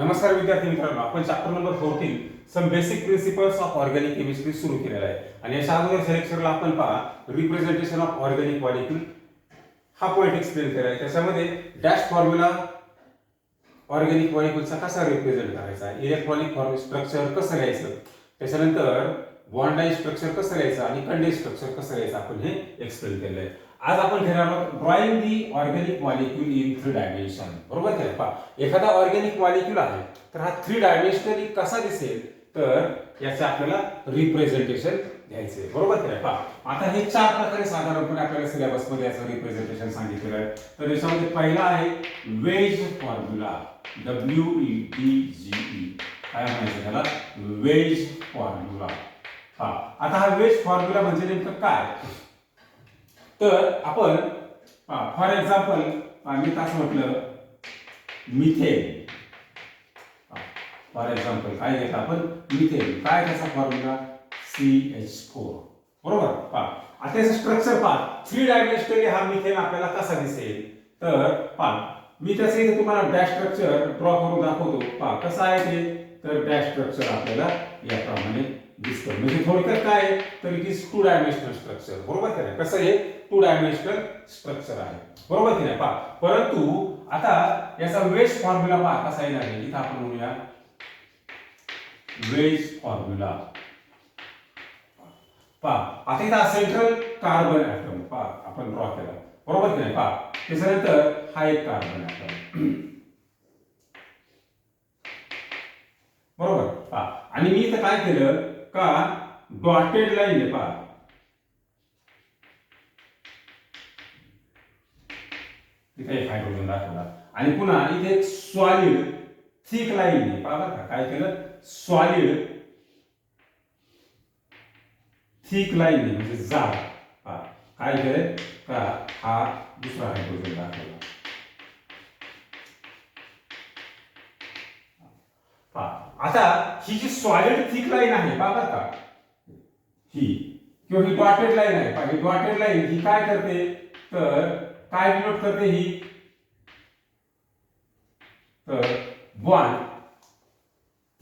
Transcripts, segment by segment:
नमस्कार विद्यार्थी मित्रांनो, आपण chapter number 14 some basic principles of organic chemistry सुरू केलेला आहे आणि याच्या अगोदर लेक्चरला आपण पहा रिप्रेझेंटेशन ऑफ ऑर्गॅनिक मॉलिक्यूल हा पॉइंट एक्सप्लेन केला आहे. त्याच्यामध्ये डॅश फॉर्म्युला ऑर्गॅनिक मॉलिक्यूलचा कसा रिप्रेझेंट करायचा, इलेक्ट्रॉनिक स्ट्रक्चर कसं लिहायचं, त्याच्यानंतर बॉन्ड लाइन स्ट्रक्चर कसं लिहायचं आणि कंडेन्स स्ट्रक्चर कसं लिहायचं आपण हे एक्सप्लेन केलेलं आहे. आज आपण घेणार आहोत drawing the organic molecule in 3 dimension. बरोबर आहे पहा, एखादा ऑर्गॅनिक मॉलिक्यूल आहे तर हा 3 डायमेन्शनली कसा दिसेल तर याचं आपल्याला रिप्रेझेंटेशन घ्यायचे. बरोबर आहे पहा, आता हे 4 प्रकारे साधारणपणे आपल्याला सिलेबस मध्ये याचं रिप्रेझेंटेशन सांगितलेलं आहे. तर याच्यामध्ये पहिला आहे वेज फॉर्म्युला, WEDGE. काय म्हणायचं त्याला, वेज फॉर्म्युला. आता हा वेज फॉर्म्युला म्हणजे नेमकं काय, तर आपण फॉर एक्झाम्पल मी असं म्हटलं मिथेन. फॉर एक्झाम्पल काय घेतलं आपण, मिथेन. काय त्याचा फॉर्म्युला, CH4. बरोबर पहा, आता याचं स्ट्रक्चर पहा, 3 डायमेन्शनली हा मिथेन आपल्याला कसा दिसेल तर पहा, मी त्याचं इथे तुम्हाला डॅश स्ट्रक्चर ड्रॉ करून दाखवतो. पहा कसं आहे ते, तर डॅश स्ट्रक्चर आपल्याला याप्रमाणे दिसतं. म्हणजे थोडक्यात काय आहे तर इट इज 2 डायमेन्शनल स्ट्रक्चर. बरोबर की नाही, कसं आहे 2 डायमेन्शनल स्ट्रक्चर आहे. बरोबर की नाही पहा, परंतु आता याचा वेज फॉर्म्युला पहा कसा येणार आहे. इथं आपण म्हणूया वेज फॉर्म्युला. पहा आता इथं सेंट्रल कार्बन ऍटम पहा आपण ड्रॉ केला. बरोबर की नाही पहा, त्याच्यानंतर हा एक कार्बन ऍटम. बरोबर पहा, आणि मी इथं काय केलं का डॉटेड लाईन आहे. पहा इथे एक हायड्रोजन दाखवला आणि पुन्हा इथे एक सॉलिड थिक लाईन आहे. पहा बरं का, काय केलं, सॉलिड थिक लाईन आहे म्हणजे जाड. पहा काय केलं का हा दुसरा हायड्रोजन दाखवला. पहा आता ही जी सॉलिड थिक लाईन आहे पहा बरं का, ही किंवा ही डॉटेड लाईन आहे. पहा ही डॉटेड लाईन ही काय करते तर काय डिनोट करते ही, तर bond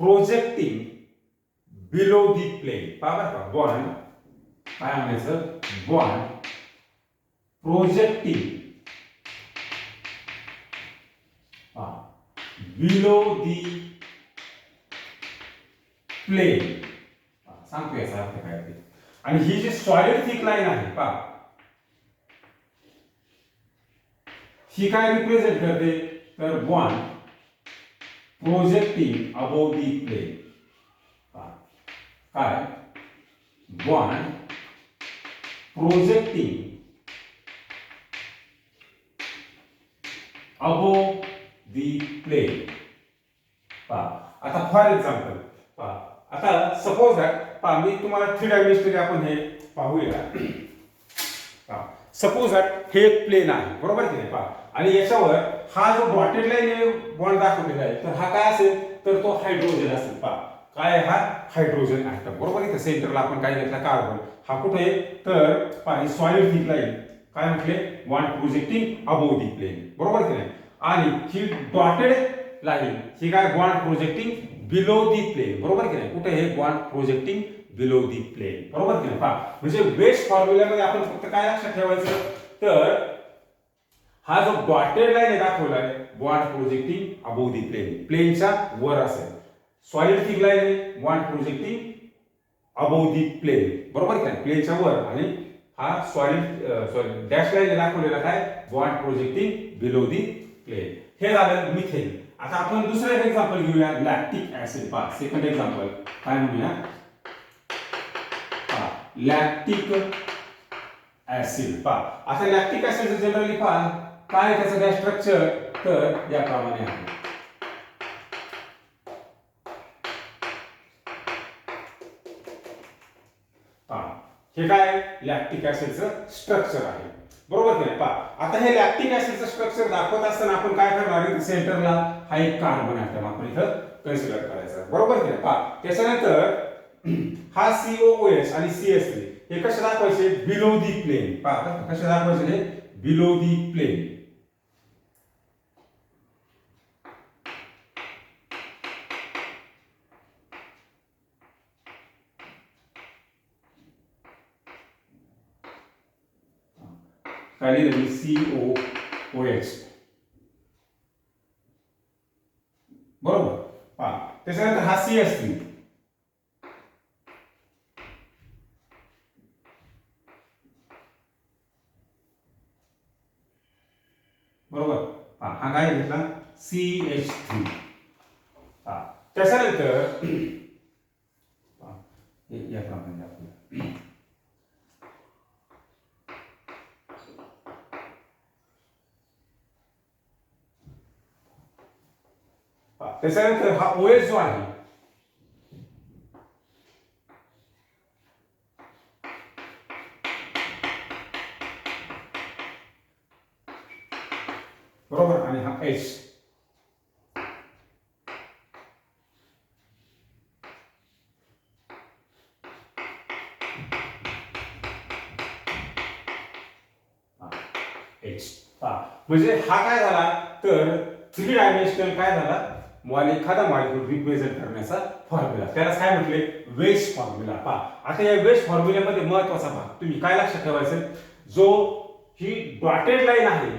projecting below the plane. पहा बरं का, बॉन्ड काय म्हणायचं, bond projecting below the plane. सांगतो याचा अर्थ काय ते. आणि ही जी सॉलिड थिक लाईन आहे पहा, ही काय रिप्रेझेंट करते तर bond projecting above the plane. काय, bond projecting above the plane. पहा आता फॉर एक्झाम्पल पहा, आता सपोज दॅट पहा मी तुम्हाला 3 डायमेन्शनली आपण हे पाहूया. सपोज दॅट हे एक प्लेन आहे. बरोबर की नाही पहा, आणि याच्यावर हा जो डॉटेड लाईन बॉन्ड दाखवलेला आहे तर हा काय असेल तर तो हायड्रोजन असेल. पहा काय, हा हायड्रोजन ऍटम. बरोबर, इथे सेंटरला आपण काय घेतला, कार्बन. हा कुठे तर पहा सॉलिड थिक लाईन काय म्हटले, bond projecting above the plane. बरोबर की नाही, आणि ही डॉटेड लाईन ही काय, bond projecting below the plane. बरोबर की नाही, कुठे हे bond projecting below the plane. बरोबर की नाही पहा, म्हणजे वेज फॉर्म्युल्यामध्ये आपण फक्त काय लक्षात ठेवायचं तर हा जो डॉटेड लाईन आहे दाखवला आहे bond projecting above the plain, प्लेनच्या वर असेल. सॉलिड थिक लाईन आहे bond projecting above the plane. बरोबर की नाही, प्लेनच्या वर. आणि हा सॉलिड डॅश लाईन दाखवलेला काय, bond projecting below the plane. हे झालं मिथेन. आता आपण दुसरं एक एक्झाम्पल घेऊया, लॅक्टिक ऍसिड. पहा सेकंड एक्झाम्पल काय म्हणूया, लॅक्टिक ऍसिड. पहा आता लॅक्टिक ऍसिड जनरली पहा काय त्याचं डॅश स्ट्रक्चर तर याप्रमाणे आहे. हे काय लॅक्टिक ऍसिडचं स्ट्रक्चर आहे. बरोबर की नाही पहा, आता हे लॅक्टिक ऍसिडचं स्ट्रक्चर दाखवत असताना आपण काय करणार आहे, सेंटरला हा एक कार्बन ऍटम आपण इथं कन्सिडर करायचा. बरोबर की नाही पहा, त्याच्यानंतर हा COOH आणि CH3 हे कसे दाखवायचे, बिलो दी प्लेन. पहा कसे दाखवायचे, हे बिलो दी प्लेन. काय लिहिलं मी COOH. बरोबर. पहा त्याच्यानंतर हा CH3. बरोबर. हा काय घेतला CH3. त्याच्यानंतर याप्रमाणे आपल्याला त्याच्यानंतर हा OH जो आहे बरोबर आणि हा H. म्हणजे हा काय झाला तर 3 डायमेन्शनल काय झाला एखादा मॉलिक्यूल रिप्रेझेंट करण्याचा फॉर्म्युला. त्यालाच काय म्हटले वेज फॉर्म्युला. पहा आता या वेज फॉर्म्युल्यामध्ये महत्वाचा भाग तुम्ही काय लक्षात ठेवायचं, जो ही डॉटेड लाईन आहे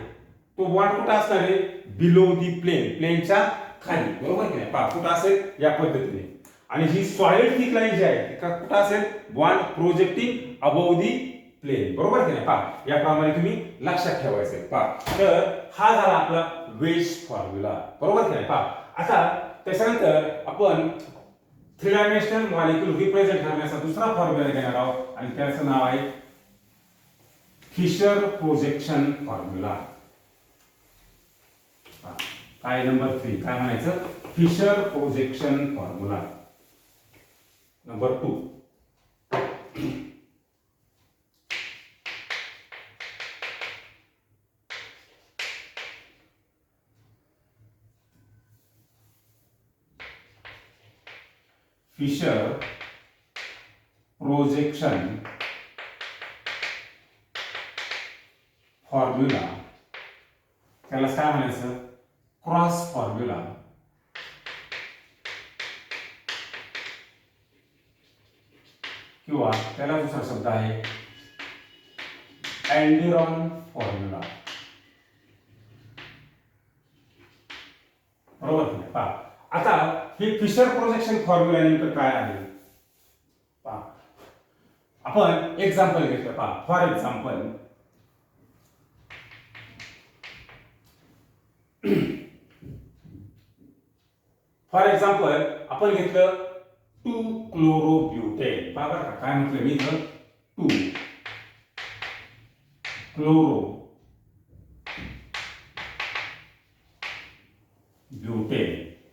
तो बॉन्ड कुठं असणार आहे बिलो दी प्लेनच्या खाली. बरोबर की नाही. पहा कुठं असेल या पद्धतीने. आणि ही सॉलिड थिक लाईन जी आहे कुठं असेल bond projecting above the plane. बरोबर की नाही. पहा याप्रमाणे तुम्ही लक्षात ठेवायचे. पहा तर हा झाला आपला वेज फॉर्म्युला. बरोबर की नाही. पहा आता त्याच्यानंतर आपण 3 डायमेन्शनल मॉलिक्यूल रिप्रेझेंट करण्याचा दुसरा फॉर्म्युला घेणार आहोत आणि त्याचं नाव आहे फिशर प्रोजेक्शन फॉर्म्युला. काय नंबर 3 काय म्हणायचं Fischer projection formula. Number 2 Fischer projection formula. त्याला काय म्हणायचं क्रॉस फॉर्म्युला किंवा त्याला दुसरा शब्द आहे अँडिरॉन फॉर्म्युला. बरोबर की पहा आता हे फिशर प्रोजेक्शन फॉर्म्युला नेमकं काय आहे पहा. आपण एक्झाम्पल घेतलं. पहा फॉर एक्झाम्पल आपण घेतलं 2 क्लोरोब्युटेन. पहा बरं का काय म्हटलं मी इथं 2 क्लोरोब्युटेन.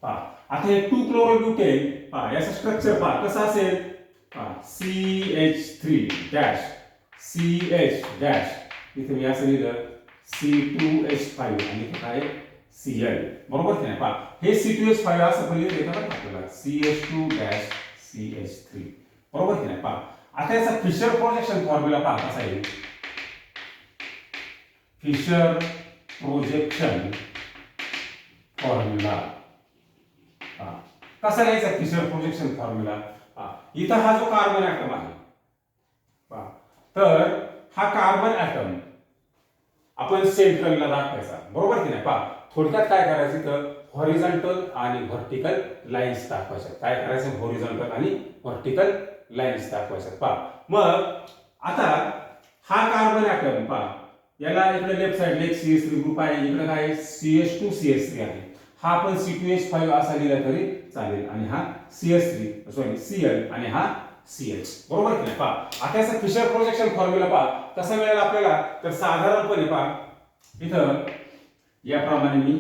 पहा आता हे 2 क्लोरोब्युटेन पहा याचं स्ट्रक्चर पहा कसं असेल. CH3 डॅश CH डॅश इथे मी असं लिहिलं C2H5 आणि इथे काय Cl. बरोबर की नाही. पहा हे C2H5 असं पण लिहिलं येतं आपल्याला CH2 डॅश CH3. बरोबर की नाही. पहा आता याचा फिशर प्रोजेक्शन फॉर्म्युला पहा कसा आहे. फिशर प्रोजेक्शन फॉर्म्युला कसा लिहायचा फिशर प्रोजेक्शन फॉर्म्युला. इथं हा जो कार्बन ऍटम आहे तर हा कार्बन ऍटम आपण सेंट्रलला दाखवायचा. बरोबर की नाही. पहा थोडक्यात काय करायचं तर हॉरिझॉन्टल आणि व्हर्टिकल लाईन्स दाखवायच्या. काय करायचं हॉरिझॉन्टल आणि व्हर्टिकल लाईन्स दाखवायच्या. पहा मग आता हा कार्बन ऍटम पहा याला इकडे लेफ्ट साइडला एक CH3 ग्रुप आहे. इकडे काय CH2 CH3 आहे. हा आपण C2H5 असा लिहिला तरी चालेल आणि हा Cl आणि हा CH. बरोबर की नाही. पहा आता याचा फिशर प्रोजेक्शन फॉर्म्युला पहा कसा मिळेल आपल्याला तर साधारणपणे पहा इथं याप्रमाणे मी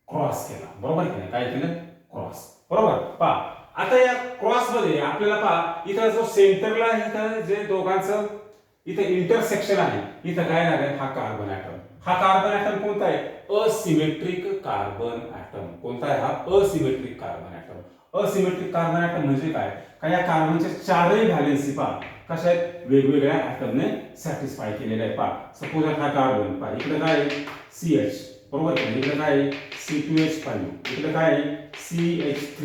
क्रॉस केला. बरोबर की नाही. काय केलं क्रॉस. बरोबर. पहा आता या क्रॉस मध्ये आपल्याला पहा इथं जो सेंटरला इथं जे दोघांचं इथं इंटरसेक्शन आहे इथं काय आहे हा कार्बन ऍटम. हा कार्बन ऍटम कोणता आहे असिमेट्रिक कार्बन ऍटम. कोणता आहे हा asymmetric carbon atom. Asymmetric carbon atom म्हणजे काय का या कार्बनच्या चारही व्हॅलेन्सी पहा कशा आहेत वेगवेगळ्या ऍटमने सॅटिस्फाय केलेले आहे. पहा सपोज हा कार्बन पहा इकडे काय आहे CH. बरोबर की इकडे काय आहे C2H5 इकडे काय आहे CH3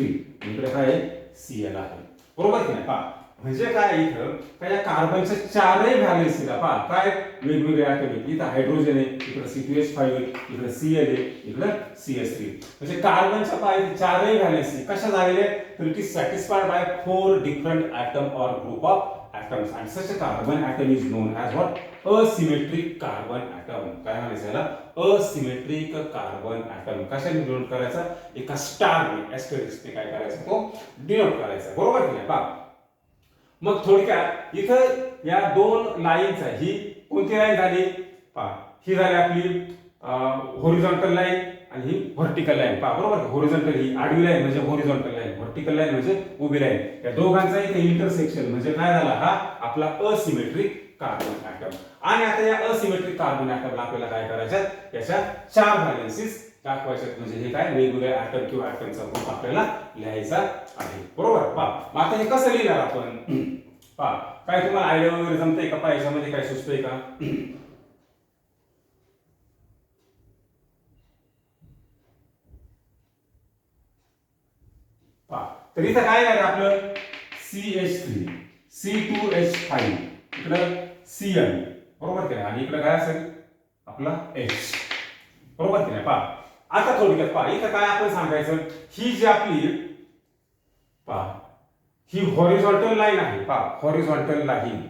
इकडे काय आहे Cl आहे. बरोबर की नाही. पहा म्हणजे काय इथं काय या कार्बनच्या चारही व्हॅलेन्सी पहा काय वेगवेगळे ॲटम इथं हायड्रोजन आहे, इकडे C2H5 आहे, इकडे Cl आहे, इकडे CH3. म्हणजे कार्बनच्या पाय चारही व्हॅलेन्सी कशा झालेल्या तर it is satisfied by 4 different atom or group of atoms and such a carbon atom is known as what asymmetric carbon atom. काय म्हणायचं याला asymmetric carbon atom. कशाने डिनोट करायचा एका स्टारने एस्टेरिस्क ने काय करायचं तो डिनोट करायचा बरोबर की नाही पहा. मग थोडक्यात इथं या दोन लाईन्स आहे ही कोणती लाईन झाली पहा ही झाली आपली हॉरिझॉन्टल लाईन आणि ही व्हर्टिकल लाईन पहा बरोबर हॉरिझॉन्टल ही आडवी लाईन म्हणजे हॉरिझॉन्टल लाईन व्हर्टिकल लाईन म्हणजे उभी लाईन या दोघांचा इथे इंटरसेक्शन म्हणजे काय झाला हा आपला असिमेट्रिक कार्बन ॲटम. आणि आता या असिमेट्रिक कार्बन ॲटमला आपल्याला काय करायचं याच्या चार व्हॅलेन्सीज दाखवायच्यात म्हणजे हे काय वेगवेगळे ॲटम किंवा ॲटमचा ग्रुप आपल्याला लिहायचा आहे बरोबर पहा. आता हे कसं लिहिणार आपण पहा काय तुम्हाला आयडिया वगैरे जमतंय का पहा याच्यामध्ये काय सुचतंय का तर इथं काय आहे आपलं CH3 C2H5 इकडं Cl बरोबर की नाही आणि इकडं काय असेल आपला H बरोबर की नाही पहा. आता थोडक्यात पहा इथं काय आपण सांगायचं ही जी आपली पहा ही हॉरिझॉन्टल लाईन आहे पहा हॉरिझॉन्टल लाईन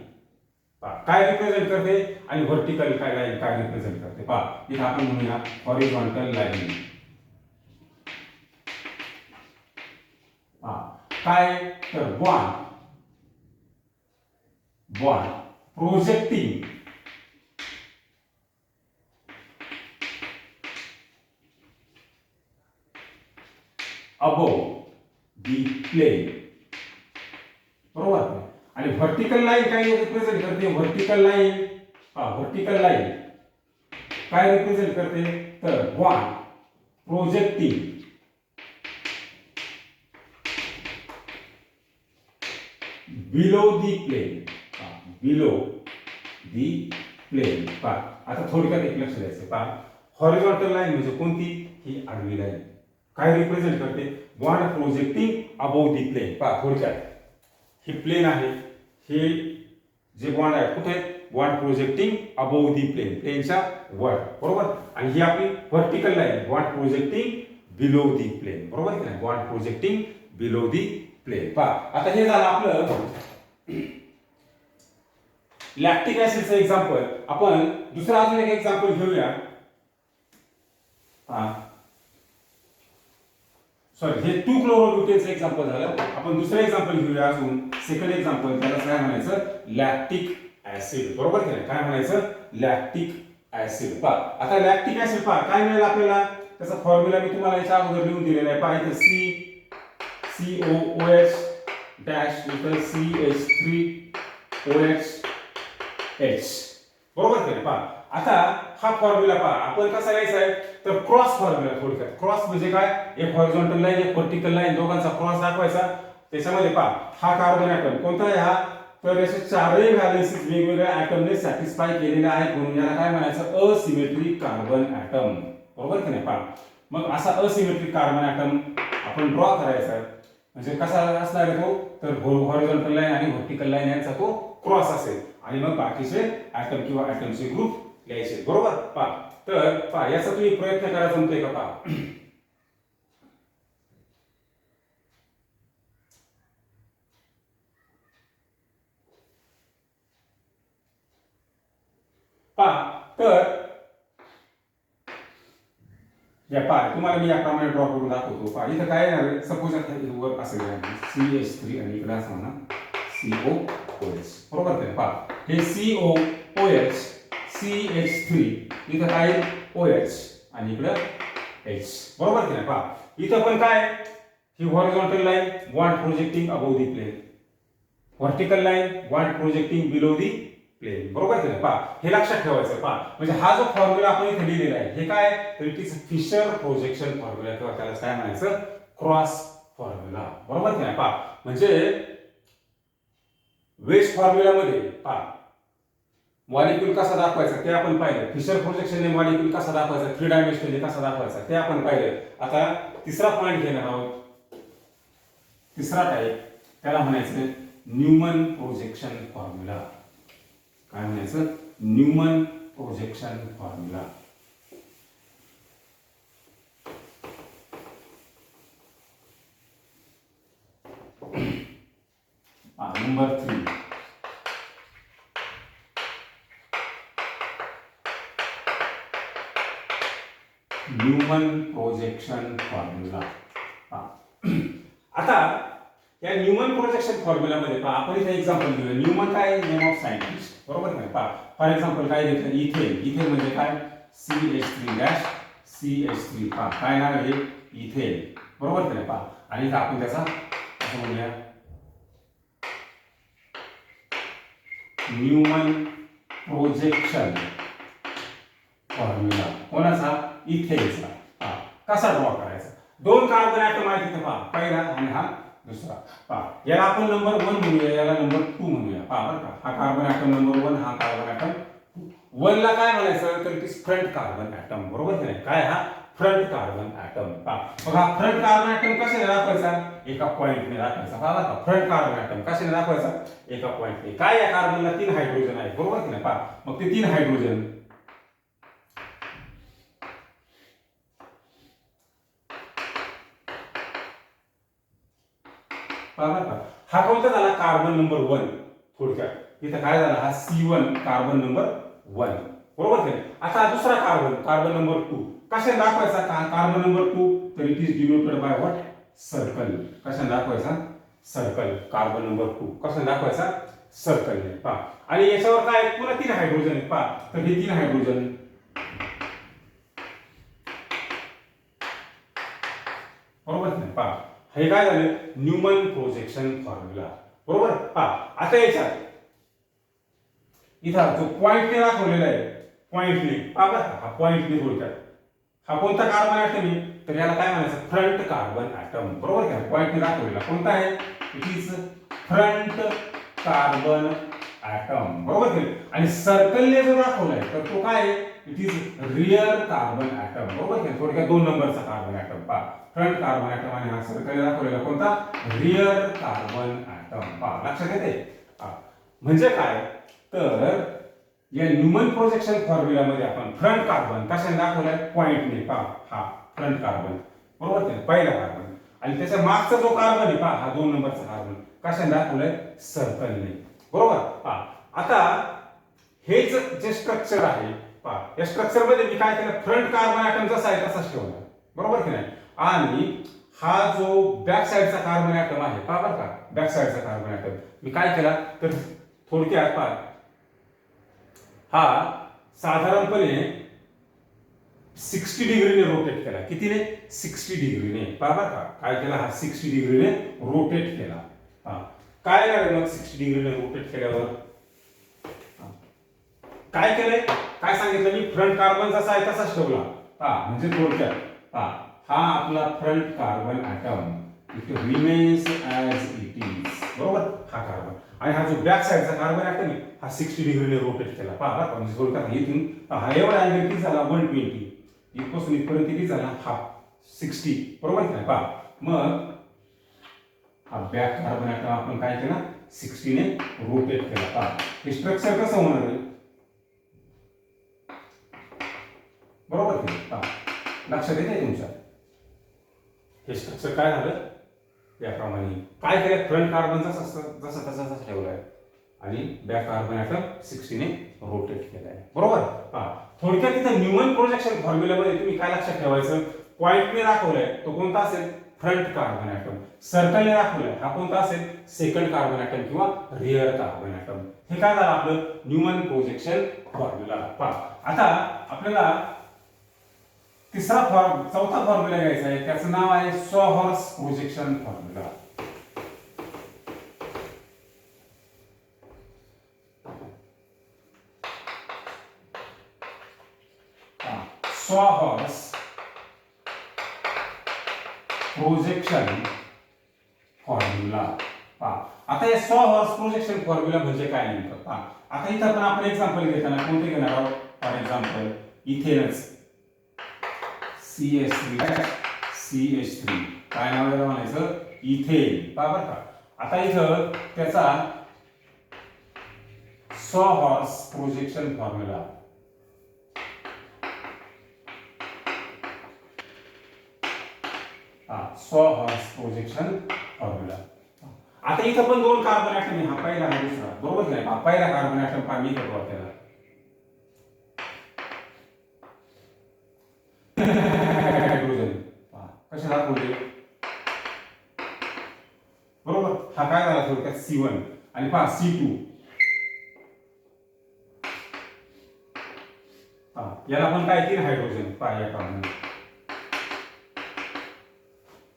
पहा काय रिप्रेझेंट करते आणि व्हर्टिकल काय लाईन काय रिप्रेझेंट करते पहा इथं आपण म्हणूया हॉरिझॉन्टल लाईन काय तर bond projecting above the plane बरोबर. आणि व्हर्टिकल लाईन काय रिप्रेझेंट करते व्हर्टिकल लाईन काय रिप्रेझेंट करते तर bond projecting below the plane पहा. आता थोडक्यात एक लक्ष द्यायचं पहा हॉरिझॉन्टल लाईन म्हणजे कोणती ही आडवी लाईन काय रिप्रेझेंट करते bond projecting above the plane पहा थोडक्यात ही प्लेन आहे हे जे बॉन्ड आहे कुठे बॉन्ड प्रोजेक्टिंग अबोव दी प्लेनच्या वर बरोबर. आणि ही आपली vertical line bond projecting below the plane बरोबर की नाही bond projecting below the plane पहा. आता हे झालं आपलं लॅक्टिक ऍसिडचं एक्झाम्पल. आपण दुसरा अजून एक एक्झाम्पल घेऊया सॉरी हे 2 क्लोरोब्युटेनचं एक्झाम्पल झालं. आपण दुसरं एक्झाम्पल घेऊया अजून सेकंड एक्झाम्पल त्याला काय म्हणायचं लॅक्टिक ऍसिड बरोबर की नाही काय म्हणायचं लॅक्टिक ऍसिड पहा. आता लॅक्टिक ऍसिड पहा काय मिळेल आपल्याला त्याचा फॉर्म्युला मी तुम्हाला याच्या अगोदर लिहून दिलेला आहे पहा इथं COOH डॅश इथं CH3OH बरोबर की पहा. आता हा फॉर्म्युला पहा आपण कसा लिहायचा आहे तर क्रॉस फॉर्म्युला थोडक्यात क्रॉस म्हणजे काय एक हॉरिझॉन्टल लाईन एक व्हर्टिकल लाईन दोघांचा क्रॉस दाखवायचा. त्याच्यामध्ये पहा हा कार्बन ॲटम कोणता आहे हा तर याचे चारही व्हॅलेन्सीज वेगवेगळ्या ॲटमने सॅटिस्फाय केलेले आहेत म्हणून याला काय म्हणायचं असिमेट्रिक कार्बन ॲटम बरोबर की नाही पहा. मग असा असिमेट्रिक कार्बन ॲटम आपण ड्रॉ करायचा म्हणजे कसा असणार आहे तो तर हॉरिझॉन्टल लाईन आणि व्हर्टिकल लाईन यांचा तो क्रॉस असेल आणि मग बाकीचे ॲटम किंवा ॲटमचे ग्रुप लिहायचे बरोबर पहा. तर पहा याचा तुम्ही प्रयत्न करा जमतोय का पहा तर या पहा तुम्हाला मी याप्रमाणे ड्रॉ करून दाखवतो पहा इथं काय आहे सपोज आता वर असं CH3 आणि इकडे असं म्हणा COOH बरोबर आहे पहा हे COOH CH3 इथं काय OH आणि इकडं H बरोबर की नाही पहा. इथं पण काय ही horizontal line bond projecting above the plane vertical line bond projecting below the plane बरोबर की नाही पहा हे लक्षात ठेवायचं पहा. म्हणजे हा जो फॉर्म्युला आपण इथे लिहिलेला आहे हे काय तर it is Fischer projection formula किंवा त्याला काय म्हणायचं क्रॉस फॉर्म्युला बरोबर की नाही पहा. म्हणजे वेस्ट फॉर्म्युलामध्ये पहा मॉलिक्यूल कसा दाखवायचा ते आपण पाहिलं फिशर प्रोजेक्शनने मॉलिक्यूल कसा दाखवायचा 3 डायमेन्शनली कसा दाखवायचा ते आपण पाहिलं. आता तिसरा पॉइंट घेणार आहोत तिसरा टाईप त्याला म्हणायचं न्यूमन प्रोजेक्शन फॉर्म्युला. काय म्हणायचं? Newman projection formula. Number 3. Newman projection formula. आता या न्यूमन प्रोजेक्शन फॉर्म्युलामध्ये पहा, आपण इथे एक्झाम्पल घेऊया. न्यूमन काय? नेम ऑफ सायंटिस्ट, बरोबर नाही? पहा, फॉर एक्झाम्पल काय घेतलं? इथेन. इथेन म्हणजे काय? CH3 dash CH3. पहा काय नाव आहे? इथेन, बरोबर नाही? पहा, आणि इथे आपण त्याचा असं म्हणूया न्यूमन प्रोजेक्शन फॉर्म्युला. कोणाचा? इथेनचा. कसा ड्रॉ करायचा? 2 कार्बन ॲटम आहेत तिथे पहा, पहिला आणि हा दुसरा. पहा, याला आपण नंबर 1 म्हणूया, याला नंबर 2 म्हणूया. पहा बरं का, हा कार्बन ॲटम नंबर 1, हा कार्बन ॲटम 1 ला काय म्हणायचं? तर it is front carbon atom, बरोबर की नाही? काय? हा फ्रंट कार्बन ॲटम. पहा, मग हा फ्रंट कार्बन ॲटम कशाने दाखवायचा? एका पॉइंटने दाखवायचा. पहा बरं का, फ्रंट कार्बन ॲटम कशाने दाखवायचा? एका पॉइंटने. काय? या कार्बनला 3 हायड्रोजन आहेत, बरोबर की नाही? पहा, मग ते 3 हायड्रोजन हा कोणता झाला? Carbon number 1. थोडक्यात इथं काय झाला? हा C1 कार्बन नंबर 1, बरोबर आहे? आता दुसरा कार्बन, कार्बन नंबर 2 कशाने दाखवायचा? कार्बन नंबर 2, तर it is denoted by what? Circle. कशाने दाखवायचा? सर्कल. कार्बन नंबर 2 कशाने दाखवायचा? सर्कल ने. पहा, आणि याच्यावर काय? पुन्हा 3 हायड्रोजन आहेत. पहा, तर हे 3 हायड्रोजन, बरोबर नाही? पहा, हे काय झालं? न्यूमन प्रोजेक्शन फॉर्म्युला, बरोबर? पहा, आता याच्यात इथं जो पॉइंटने दाखवलेला आहे, पॉइंटने, पहा बरं का, हा पॉइंटने थोडक्यात हा कोणता कार्बन ॲटम आहे? तर याला काय म्हणायचं? फ्रंट कार्बन ॲटम, बरोबर का? पॉइंटने दाखवलेला कोणता आहे? It is front carbon atom, बरोबर की? आणि सर्कलने जो दाखवलाय तर तो काय आहे? It is rear carbon atom, बरोबर की? थोडक्यात 2 नंबरचा कार्बन ॲटम. पहा, फ्रंट कार्बन ॲटम आणि हा सर्कलने दाखवलेला कोणता? Rear carbon atom. पहा, लक्षात येते? म्हणजे काय? तर या न्यूमन प्रोजेक्शन फॉर्म्युलामध्ये आपण फ्रंट कार्बन कशाने दाखवलाय? पॉइंटने. पहा, हा फ्रंट कार्बन, बरोबर की? पहिला कार्बन. आणि त्याच्या मागचा जो कार्बन आहे, पहा हा 2 नंबरचा कार्बन, कशाने दाखवलाय? सर्कलने, बरोबर? पहा, आता हेच जे स्ट्रक्चर आहे, पहा या स्ट्रक्चर मध्ये मी काय केलं? फ्रंट कार्बन ॲटम जसा आहे तसाच ठेवला, बरोबर की नाही? आणि हा जो बॅक साइडचा कार्बन ॲटम आहे, पहा बरं का, बॅक साइडचा कार्बन ॲटम मी काय केला? तर थोडक्यात पहा, हा साधारणपणे 60 डिग्रीने रोटेट केला. कितीने? 60 डिग्रीने. पहा बरं का, काय केला? हा 60 डिग्रीने रोटेट केला. काय झालं मग 60 डिग्रीने रोटेट केल्यावर? काय केलंय? काय सांगितलं मी? फ्रंट कार्बन जसा आहे तसाच ठेवला. पहा, म्हणजे थोडक्यात पहा, हा आपला front carbon atom it remains as it is, बरोबर? हा कार्बन. आणि हा जो बॅक साइडचा कार्बन ॲटम आहे हा 60 डिग्रीने रोटेट केला. पहा बरं, म्हणजे थोडक्यात इथून हा एवढा अँगल किती झाला? 120. इथपासून इथपर्यंत किती झाला? हा 60, बरोबर की नाही? पहा, मग हा बॅक कार्बन ॲटम आपण काय केला? 60 ने रोटेट केला. पहा, हे स्ट्रक्चर कसं होणार आहे? बरोबर की? पहा, लक्षात येते तुमच्या? हे स्ट्रक्चर काय झालं? याप्रमाणे काय केलं? फ्रंट कार्बन जसा तसा ठेवलाय आणि बॅक कार्बन ॲटम 60 ने रोटेट केलाय, बरोबर? पहा, थोडक्यात इथं न्यूमन प्रोजेक्शन फॉर्म्युलामध्ये तुम्ही काय लक्षात ठेवायचं? पॉइंटने दाखवलाय तो कोणता असेल? Front carbon item. सर्कलने दाखवलाय हा कोणता असेल? सेकंड कार्बन ॲटम किंवा रियर कार्बन ॲटम. हे काय झालं आपलं? Newman projection formula. पहा, आता आपल्याला चौथा फॉर्म्युला घ्यायचा आहे, त्याचं नाव आहे सॉहर्स प्रोजेक्शन फॉर्म्युला. सॉहर्स projection formula. पहा, आता या सॉहर्स प्रोजेक्शन फॉर्म्युला म्हणजे काय नेमकं? पहा, आता इथं पण आपण एक्झाम्पल घेताना कोणते घेणार आहोत? फॉर एक्झाम्पल इथेनच CH3 CH3 काय नाव आहे म्हणायचं? इथेन. पहा बरं का, आता इथं त्याचा सॉहॉर्स प्रोजेक्शन फॉर्म्युला, सॉहॉर्स प्रोजेक्शन फॉर्म्युला. आता इथं पण दोन कार्बन ऍटम आहे, हा पहिला हा दुसरा, बरोबर नाही? हा पहिला कार्बन ऍटम आम्ही इथं ड्रॉ केला. हायड्रोजन कसे दाखवले, बरोबर? हा काय झाला थोडक्यात C1 आणि पहा C2. याला पण काय 3 हायड्रोजन पहा या कार्बन,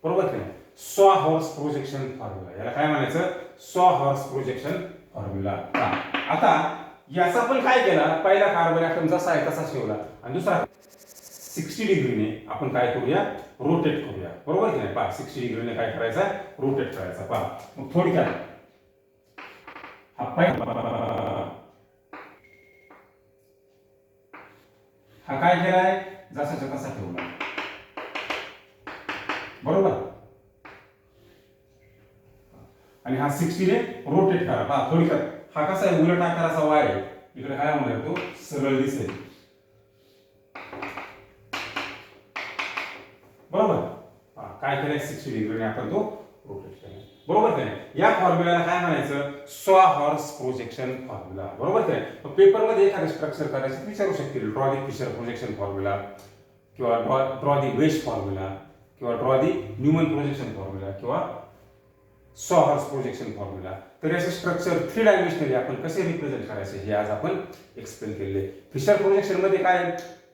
बरोबर की नाही? सॉहॉर्स प्रोजेक्शन फॉर्म्युला, याला काय म्हणायचं? सॉहॉर्स प्रोजेक्शन फॉर्म्युला. आता याचा पण काय केला, पहिला कार्बन ऍटम जसा आहे तसा ठेवला आणि दुसरा 60 डिग्रीने आपण काय करूया, रोटेट करूया, बरोबर की नाही? पहा 60 डिग्रीने काय करायचं, रोटेट करायचा. पहा मग थोडक्यात हा काय केलाय, जसाच्या तसा ठेवला, बरोबर? आणि हा 60 ने रोटेट करा. पहा थोडक्यात हा कसा आहे, उलट आकाराचा वाय आहे, इकडे काय म्हणणार तो सरळ दिसेल, बरोबर? काय केलंय, 60 डिग्रीने आपण तो रोटेट केला, बरोबर की नाही? या फॉर्म्युलाला काय म्हणायचं, सॉहॉर्स प्रोजेक्शन फॉर्म्युला, बरोबर की नाही? पेपर मध्ये एखादं स्ट्रक्चर करायचं विचारू शकतील, draw the Fischer projection formula किंवा ड्रॉ दी वेस्ट फॉर्म्युला किंवा draw the Newman projection formula किंवा सॉहॉर्स प्रोजेक्शन फॉर्म्युला. तर याचे स्ट्रक्चर 3 डायमेन्शनली आपण कसे रिप्रेझेंट करायचे हे आज आपण एक्सप्लेन केले. फिशर प्रोजेक्शन मध्ये काय,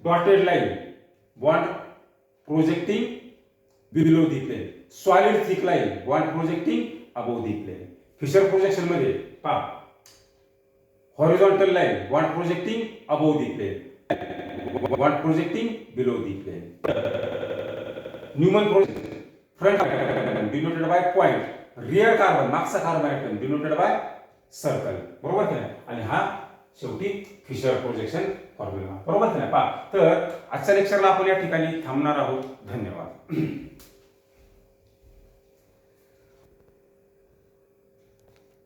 dotted line, bond projecting below the plane, solid thick line, bond projecting above the plane. Fischer projection मध्ये पहा horizontal line, bond projecting above the plane, bond projecting below the plane. Newman projection front denoted by point, rear carbon मागचा carbon atom denoted by circle, बरोबर की नाही? आणि हा शेवटी fissure projection formula, बरोबर की नाही? पहा तर आजच्या लेक्चरला आपण या ठिकाणी थांबणार आहोत. धन्यवाद.